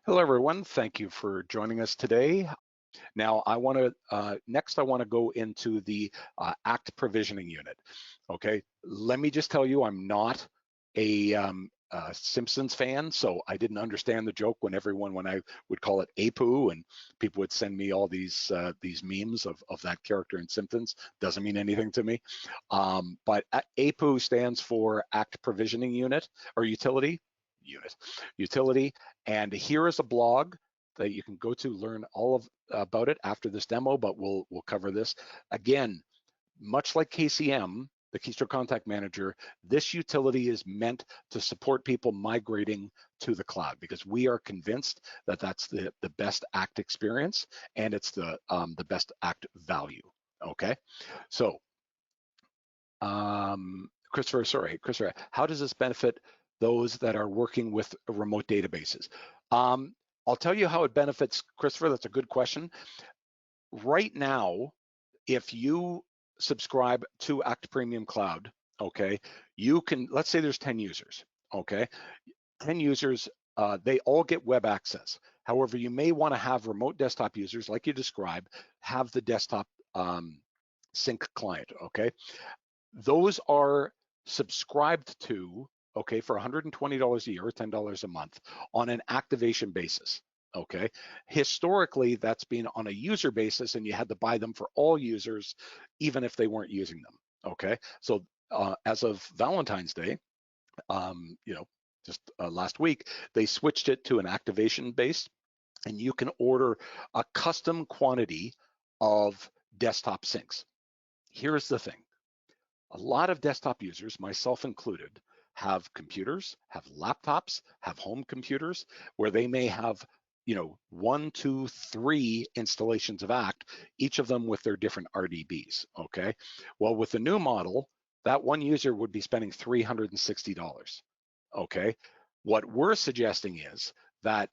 Hello, everyone. Thank you for joining us today. Now, next I want to go into the ACT provisioning unit. Okay, let me just tell you, I'm not a Simpsons fan, so I didn't understand the joke when I would call it APU, and people would send me all these memes of that character in Simpsons. Doesn't mean anything to me. But APU stands for ACT provisioning unit or utility. Utility, and here is a blog that you can go to learn all about it after this demo, but we'll cover this. Again, much like KCM, the Keystroke Contact Manager, this utility is meant to support people migrating to the cloud because we are convinced that that's the best ACT experience and it's the best ACT value. Okay, so Christopher, how does this benefit those that are working with remote databases? I'll tell you how it benefits, Christopher. That's a good question. Right now, if you subscribe to ACT Premium Cloud, okay, you can, let's say there's 10 users, okay, 10 users, they all get web access. However, you may want to have remote desktop users, like you described, have the desktop sync client, okay? Those are subscribed to, okay, for $120 a year or $10 a month on an activation basis, okay? Historically, that's been on a user basis and you had to buy them for all users, even if they weren't using them, okay? So as of Valentine's Day, just last week, they switched it to an activation base and you can order a custom quantity of desktop syncs. Here's the thing. A lot of desktop users, myself included, have computers, have laptops, have home computers where they may have, 1, 2, 3 installations of ACT, each of them with their different RDBs, okay? Well, with the new model, that one user would be spending $360, okay? What we're suggesting is that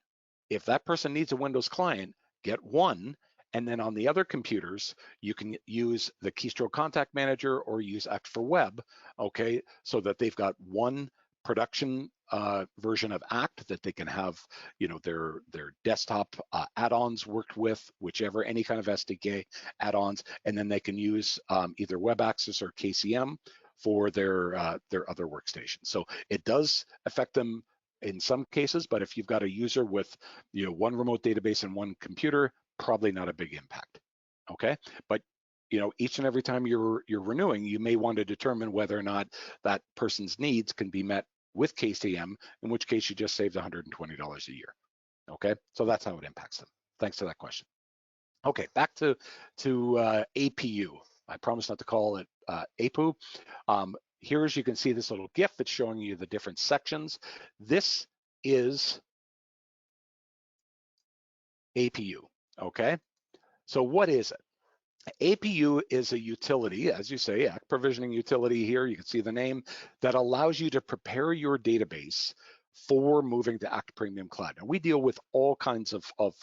if that person needs a Windows client, get one, and then on the other computers, you can use the Keystroke Contact Manager or use ACT for Web, okay, so that they've got one production version of ACT that they can have, their desktop add-ons worked with, whichever, any kind of SDK add-ons, and then they can use either Web Access or KCM for their other workstations. So it does affect them in some cases, but if you've got a user with one remote database and one computer, probably not a big impact. Okay, but each and every time you're renewing, you may want to determine whether or not that person's needs can be met with KCM, in which case you just saved $120 a year. Okay, so that's how it impacts them. Thanks for that question. Okay, back to APU. I promise not to call it APU. Here, as you can see, this little GIF that's showing you the different sections. This is APU, okay? So what is it? APU is a utility, as you say, ACT provisioning utility here, you can see the name, that allows you to prepare your database for moving to ACT Premium Cloud. Now, we deal with all kinds of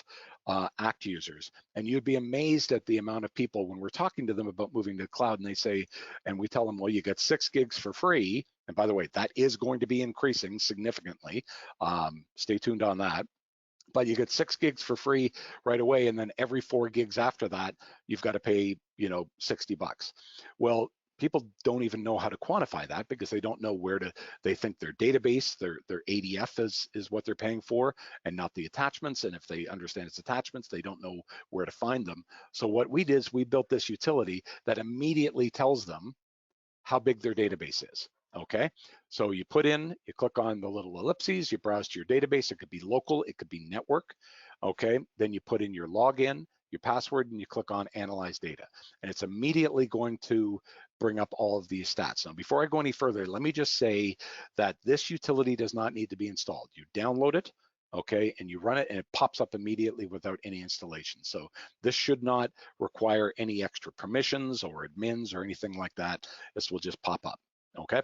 ACT users, and you'd be amazed at the amount of people when we're talking to them about moving to the cloud, and they say, and we tell them, well, you get 6 gigs for free, and by the way, that is going to be increasing significantly. Stay tuned on that. But you get 6 gigs for free right away, and then every 4 gigs after that, you've got to pay, $60. Well, people don't even know how to quantify that because they don't know where to. They think their database, their ADF is what they're paying for, and not the attachments. And if they understand its attachments, they don't know where to find them. So what we did is we built this utility that immediately tells them how big their database is. Okay, so you click on the little ellipses, you browse to your database. It could be local, it could be network. Okay, then you put in your login, your password, and you click on analyze data. And it's immediately going to bring up all of these stats. Now, before I go any further, let me just say that this utility does not need to be installed. You download it, okay, and you run it, and it pops up immediately without any installation. So this should not require any extra permissions or admins or anything like that. This will just pop up, okay?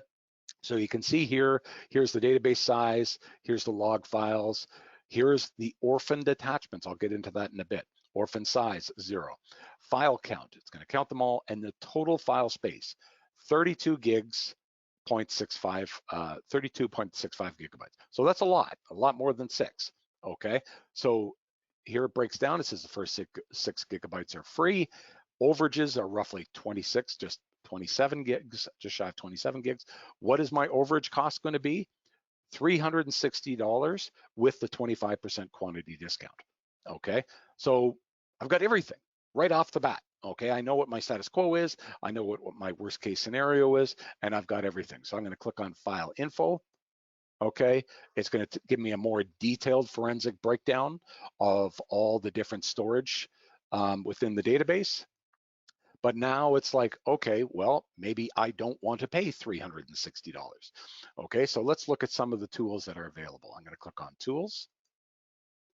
So you can see here, here's the database size, here's the log files, here's the orphaned attachments. I'll get into that in a bit. Orphan size, 0. File count, it's going to count them all, and the total file space, 32 gigs, 32.65 gigabytes. So that's a lot more than 6. okay? So here it breaks down. It says the first 6 gigabytes are free. Overages are roughly 26, just 27 gigs, just shy of 27 gigs. What is my overage cost going to be? $360 with the 25% quantity discount, okay? So I've got everything right off the bat, okay? I know what my status quo is, I know what my worst case scenario is, and I've got everything. So I'm gonna click on File Info, okay? It's gonna give me a more detailed forensic breakdown of all the different storage within the database. But now it's like, okay, well, maybe I don't want to pay $360. Okay, so let's look at some of the tools that are available. I'm going to click on Tools.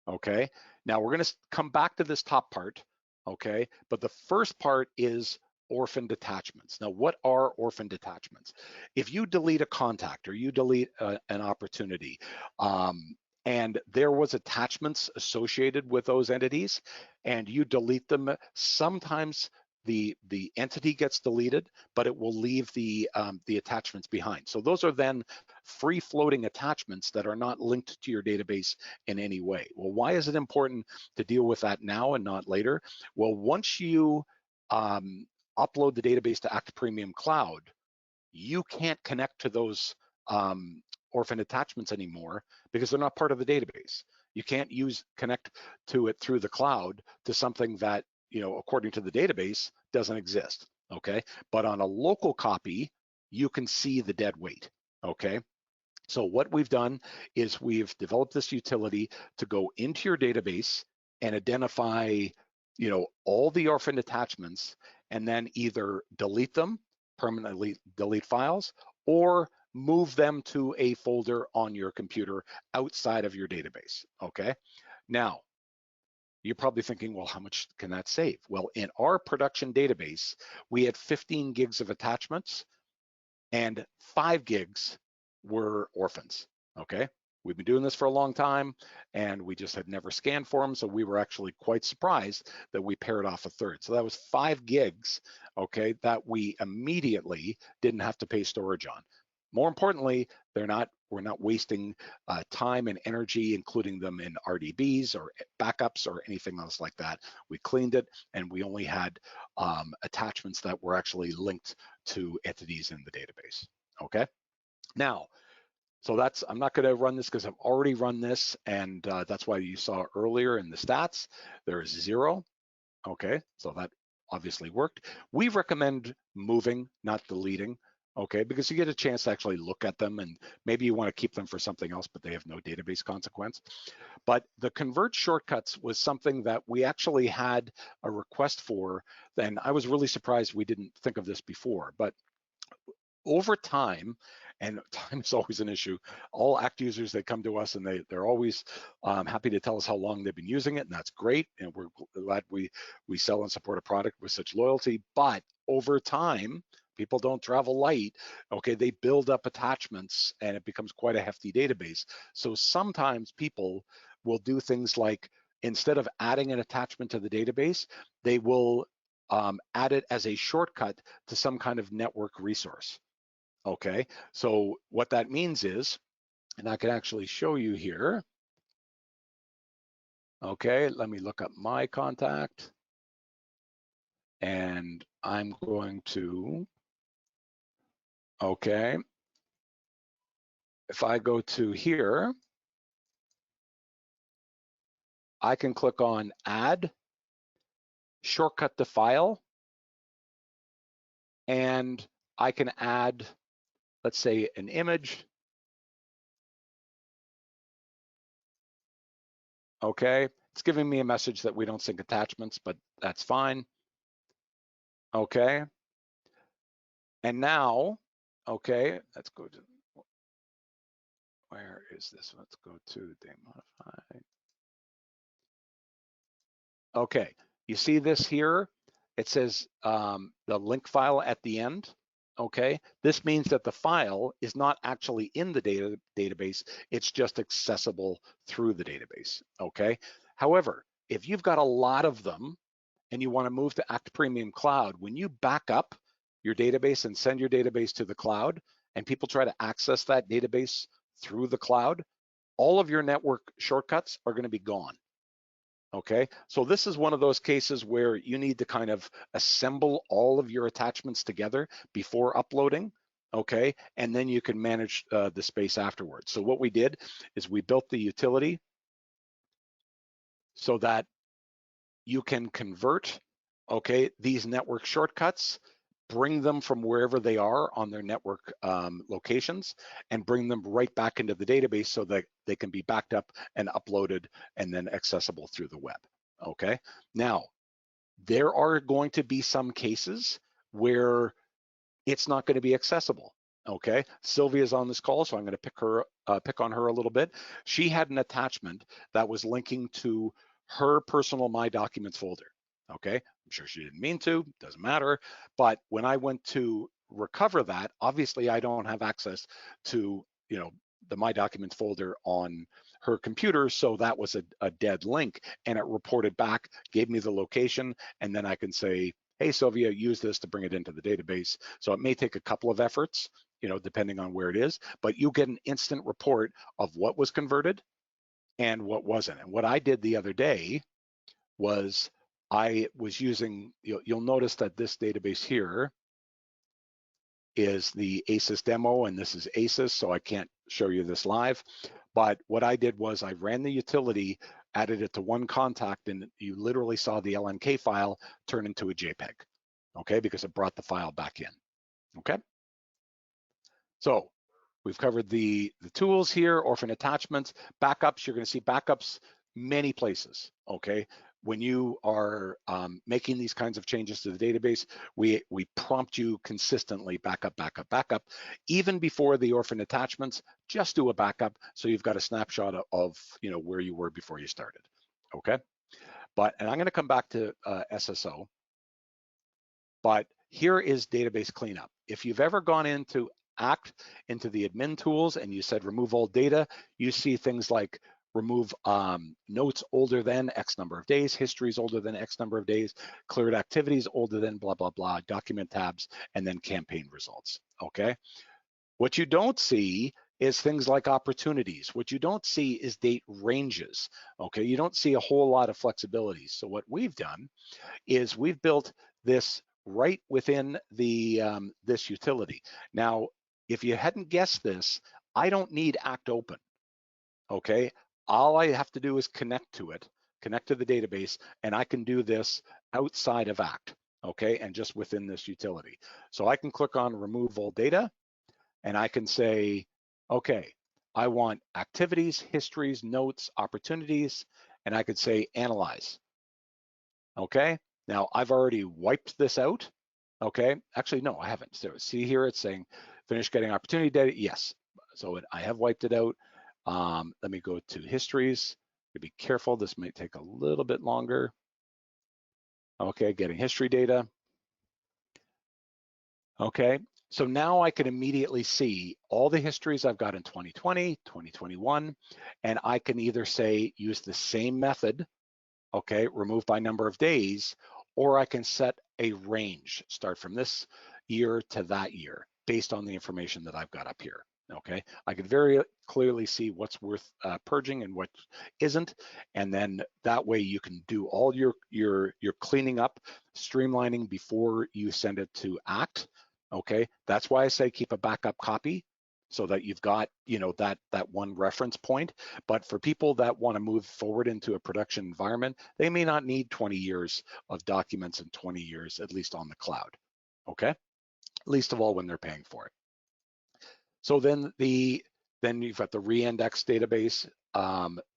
Okay, now we're going to come back to this top part. Okay, but the first part is orphan detachments. Now, what are orphan detachments? If you delete a contact or you delete an opportunity, and there was attachments associated with those entities, and you delete them, sometimes the entity gets deleted, but it will leave the attachments behind. So those are then free floating attachments that are not linked to your database in any way. Well, why is it important to deal with that now and not later? Well, once you upload the database to Act Premium Cloud, you can't connect to those orphan attachments anymore because they're not part of the database. You can't connect to it through the cloud to something that, you know, according to the database, doesn't exist, okay? But on a local copy, you can see the dead weight, okay? So what we've done is we've developed this utility to go into your database and identify, you know, all the orphan attachments, and then either delete them, permanently delete files, or move them to a folder on your computer outside of your database, okay? Now, you're probably thinking, well, how much can that save? Well, in our production database, we had 15 gigs of attachments and 5 gigs were orphans, okay? We've been doing this for a long time and we just had never scanned for them. So we were actually quite surprised that we paired off a third. So that was 5 gigs, okay, that we immediately didn't have to pay storage on. More importantly, we're not wasting time and energy including them in RDBs or backups or anything else like that. We cleaned it and we only had attachments that were actually linked to entities in the database, okay? Now, so I'm not gonna run this because I've already run this, and that's why you saw earlier in the stats, there is 0, okay? So that obviously worked. We recommend moving, not deleting, okay? Because you get a chance to actually look at them and maybe you wanna keep them for something else, but they have no database consequence. But the convert shortcuts was something that we actually had a request for, and I was really surprised we didn't think of this before, but over time, and time is always an issue, all ACT users, they come to us and they're always happy to tell us how long they've been using it, and that's great, and we're glad we sell and support a product with such loyalty. But over time, people don't travel light, okay? They build up attachments and it becomes quite a hefty database. So sometimes people will do things like, instead of adding an attachment to the database, they will add it as a shortcut to some kind of network resource. Okay, so what that means is, and I can actually show you here. Okay, let me look up my contact. And I'm going to, okay, if I go to here, I can click on Add, Shortcut to File, and I can add, let's say, an image. Okay, it's giving me a message that we don't sync attachments, but that's fine. Okay, and now, okay, let's go to, where is this? Let's go to demodify. Okay, you see this here? It says the link file at the end. Okay, this means that the file is not actually in the database, it's just accessible through the database, okay? However, if you've got a lot of them and you wanna move to Act Premium Cloud, when you back up your database and send your database to the cloud and people try to access that database through the cloud, all of your network shortcuts are going to be gone. Okay, so this is one of those cases where you need to kind of assemble all of your attachments together before uploading, okay, and then you can manage the space afterwards. So what we did is we built the utility so that you can convert, okay, these network shortcuts, bring them from wherever they are on their network locations, and bring them right back into the database so that they can be backed up and uploaded and then accessible through the web, okay? Now, there are going to be some cases where it's not going to be accessible, okay? Sylvia's on this call, so I'm going to pick on her a little bit. She had an attachment that was linking to her personal My Documents folder, okay? I'm sure she didn't mean to, doesn't matter. But when I went to recover that, obviously I don't have access to, you know, the My Documents folder on her computer, so that was a dead link, and it reported back, gave me the location, and then I can say, hey, Sylvia, use this to bring it into the database. So it may take a couple of efforts, you know, depending on where it is, but you get an instant report of what was converted and what wasn't. And what I did the other day was I was using, you'll notice that this database here is the ASYS demo, and this is ASYS, so I can't show you this live. But what I did was I ran the utility, added it to one contact, and you literally saw the LNK file turn into a JPEG, okay, because it brought the file back in, okay? So we've covered the tools here, orphan attachments, backups. You're gonna see backups many places, okay? When you are making these kinds of changes to the database, we prompt you consistently, backup, backup, backup. Even before the orphan attachments, just do a backup so you've got a snapshot of you know, where you were before you started, okay? And I'm gonna come back to SSO, but here is database cleanup. If you've ever gone into into the admin tools and you said remove all data, you see things like remove notes older than X number of days, histories older than X number of days, cleared activities older than blah, blah, blah, document tabs, and then campaign results, okay? What you don't see is things like opportunities. What you don't see is date ranges, okay? You don't see a whole lot of flexibility. So what we've done is we've built this right within the this utility. Now, if you hadn't guessed this, I don't need Act Open, okay? All I have to do is connect to it, connect to the database, and I can do this outside of Act, okay? And just within this utility. So I can click on remove all data, and I can say, okay, I want activities, histories, notes, opportunities, and I could say analyze, okay? Now I've already wiped this out, okay? Actually, no, I haven't. So see here, it's saying finish getting opportunity data, yes. So I have wiped it out. Let me go to histories. Be careful, this might take a little bit longer. Okay, getting history data. Okay, so now I can immediately see all the histories I've got in 2020, 2021, and I can either say use the same method, okay, remove by number of days, or I can set a range, start from this year to that year, based on the information that I've got up here, okay? I can very clearly see what's worth purging and what isn't, and then that way you can do all your cleaning up, streamlining before you send it to Act, okay? That's why I say keep a backup copy, so that you've got, you know, that one reference point. But for people that want to move forward into a production environment, they may not need 20 years of documents and 20 years, at least on the cloud, okay? Least of all when they're paying for it. So then you've got the reindex database.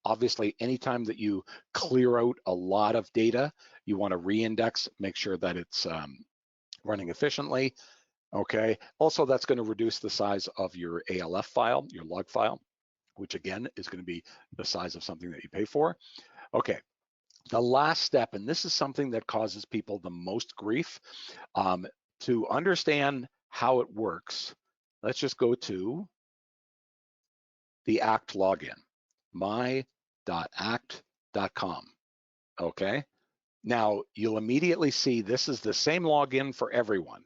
Obviously, anytime that you clear out a lot of data, you want to reindex, make sure that it's running efficiently. Okay, also that's going to reduce the size of your ALF file, your log file, which again is going to be the size of something that you pay for. Okay, the last step, and this is something that causes people the most grief, to understand how it works, let's just go to the Act login, my.act.com, okay? Now, you'll immediately see this is the same login for everyone.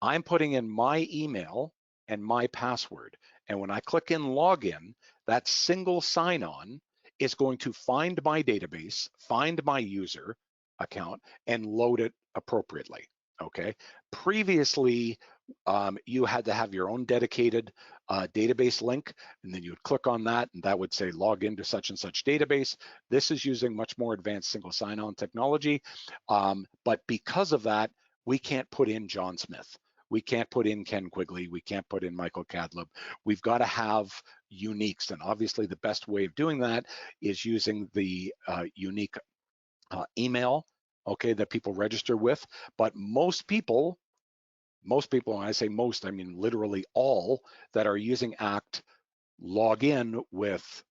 I'm putting in my email and my password, And when I click in login, that single sign-on is going to find my database, find my user account, and load it appropriately, okay? Previously, you had to have your own dedicated database link, and then you would click on that, and that would say log into such and such database. This is using much more advanced single sign-on technology, but because of that, we can't put in John Smith. We can't put in Ken Quigley. We can't put in Michael Cadlib. We've got to have uniques, and obviously the best way of doing that is using the unique email, okay, that people register with. But most people, when I say most, I mean literally all that are using ACT, log in with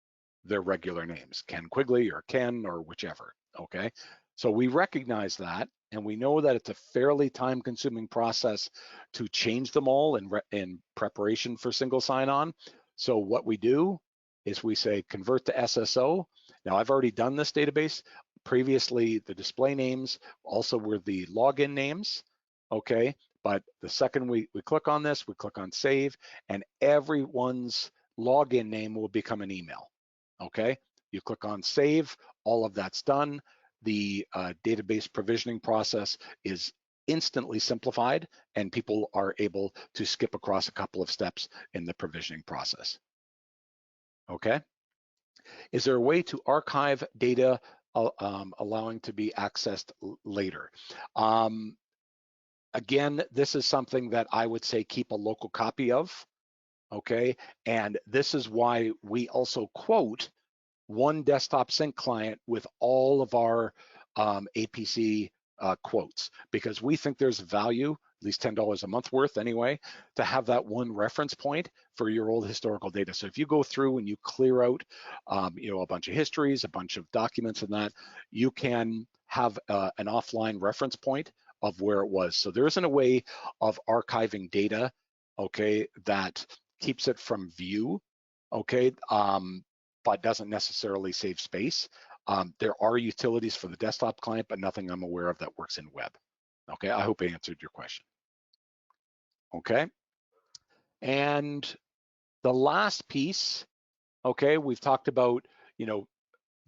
their regular names, Ken Quigley or Ken or whichever, okay? So we recognize that, and we know that it's a fairly time-consuming process to change them all in preparation for single sign-on. So what we do is we say convert to SSO. Now I've already done this database. Previously, the display names also were the login names, okay? But the second we click on this, we click on save, and everyone's login name will become an email, okay? You click on save, all of that's done. The database provisioning process is instantly simplified, and people are able to skip across a couple of steps in the provisioning process, okay? Is there a way to archive data allowing to be accessed later? Again, this is something that I would say keep a local copy of, okay? And this is why we also quote one desktop sync client with all of our APC quotes, because we think there's value, at least $10 a month worth anyway, to have that one reference point for your old historical data. So if you go through and you clear out a bunch of histories, a bunch of documents and that, you can have an offline reference point of where it was. So there isn't a way of archiving data, okay, that keeps it from view, okay, but doesn't necessarily save space. There are utilities for the desktop client, but nothing I'm aware of that works in web. Okay, I hope I answered your question. Okay, and the last piece, okay, we've talked about,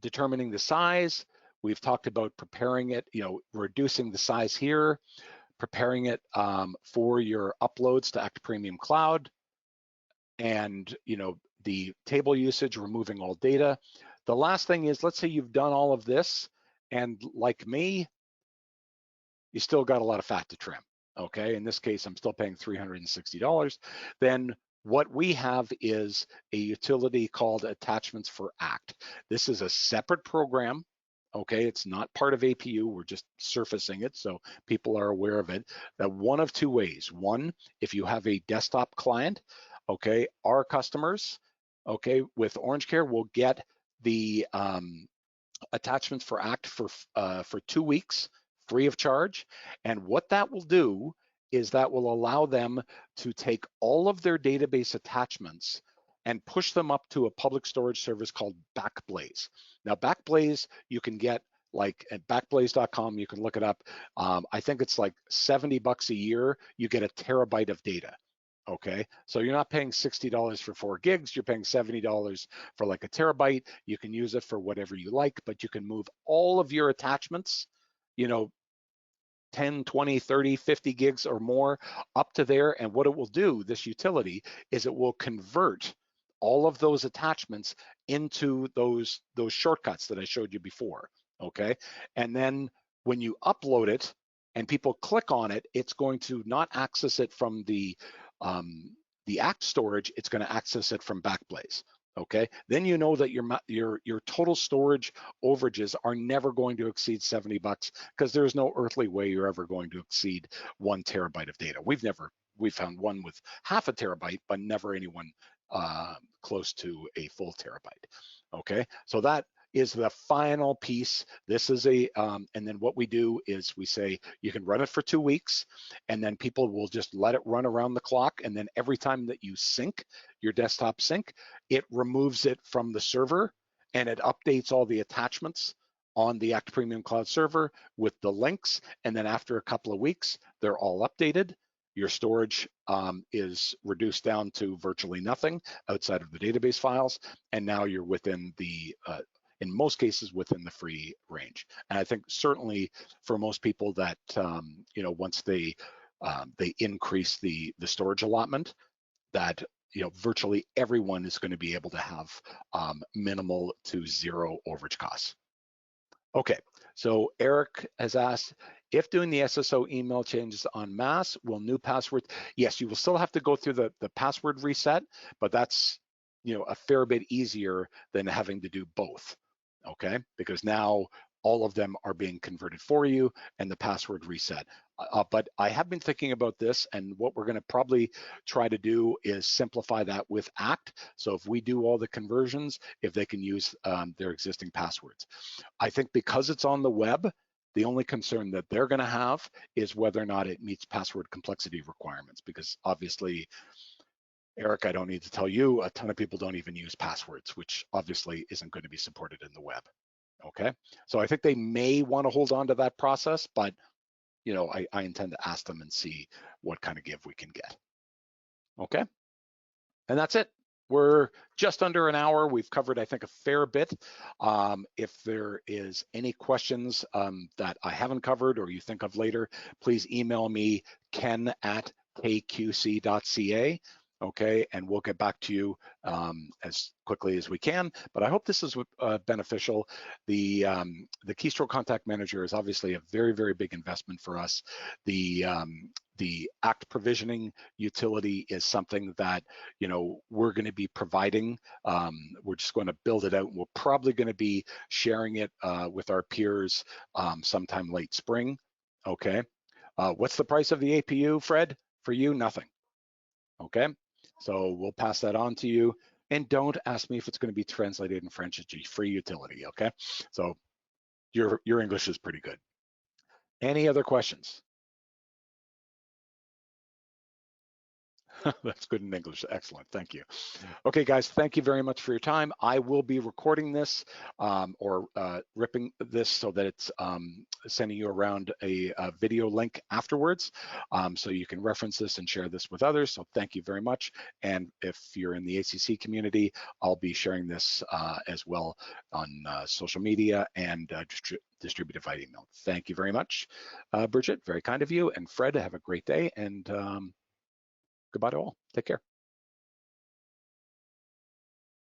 determining the size. We've talked about preparing it, reducing the size here, preparing it for your uploads to Act Premium Cloud, and the table usage, removing all data. The last thing is, let's say you've done all of this, and like me, you still got a lot of fat to trim, okay? In this case, I'm still paying $360. Then what we have is a utility called Attachments for ACT. This is a separate program, okay? It's not part of APU, we're just surfacing it so people are aware of it. That one of two ways. One, if you have a desktop client, okay, our customers, okay, with Orange Care will get the Attachments for ACT for 2 weeks free of charge. And what that will do is that will allow them to take all of their database attachments and push them up to a public storage service called Backblaze. Now, Backblaze, you can get like at backblaze.com, you can look it up. I think it's like $70 a year, you get a terabyte of data. Okay, so you're not paying $60 for 4 gigs, you're paying $70 for like a terabyte. You can use it for whatever you like, but you can move all of your attachments, 10, 20, 30, 50 gigs or more up to there. And what it will do, this utility, is it will convert all of those attachments into those shortcuts that I showed you before, okay? And then when you upload it and people click on it, it's going to not access it from the ACT storage, it's going to access it from Backblaze. Okay, then you know that your total storage overages are never going to exceed $70 because there's no earthly way you're ever going to exceed 1 terabyte of data. We've found one with half a terabyte, but never anyone close to a full terabyte. Okay, so that is the final piece. This is and then what we do is we say you can run it for 2 weeks, and then people will just let it run around the clock. And then every time that you sync your desktop sync, it removes it from the server and it updates all the attachments on the Act Premium Cloud server with the links. And then after a couple of weeks, they're all updated. your storage is reduced down to virtually nothing outside of the database files, and now you're within the, in most cases, within the free range. And I think certainly for most people that, you know, once they increase the storage allotment, that, you know, virtually everyone is going to be able to have minimal to zero overage costs. Okay, so Eric has asked, if doing the SSO email changes en masse, will new passwords? Yes, you will still have to go through the password reset, but that's, you know, a fair bit easier than having to do both, okay? Because now all of them are being converted for you and the password reset. But I have been thinking about this, and what we're gonna probably try to do is simplify that with ACT. So if we do all the conversions, if they can use their existing passwords. I think because it's on the web, the only concern that they're gonna have is whether or not it meets password complexity requirements, because obviously, Eric, I don't need to tell you, a ton of people don't even use passwords, which obviously isn't going to be supported in the web. Okay, so I think they may want to hold on to that process, but you know, I intend to ask them and see what kind of give we can get. Okay, and that's it. We're just under an hour. We've covered, I think, a fair bit. If there is any questions that I haven't covered or you think of later, please email me, ken@kqc.ca. Okay, and we'll get back to you as quickly as we can. But I hope this is beneficial. The Keystroke Contact Manager is obviously a very, very big investment for us. The ACT Provisioning Utility is something that, you know, we're going to be providing. We're just going to build it out, and we're probably going to be sharing it with our peers sometime late spring. Okay. What's the price of the APU, Fred? For you, nothing. Okay. So we'll pass that on to you. And don't ask me if it's going to be translated in French. It's a free utility. Okay. So your English is pretty good. Any other questions? That's good in English. Excellent. Thank you. Okay, guys, thank you very much for your time. I will be recording this or ripping this so that it's sending you around a video link afterwards, so you can reference this and share this with others. So thank you very much. And if you're in the ACC community, I'll be sharing this as well on social media and distributed via email. Thank you very much, Bridget. Very kind of you. And Fred, have a great day. And goodbye to all. Take care.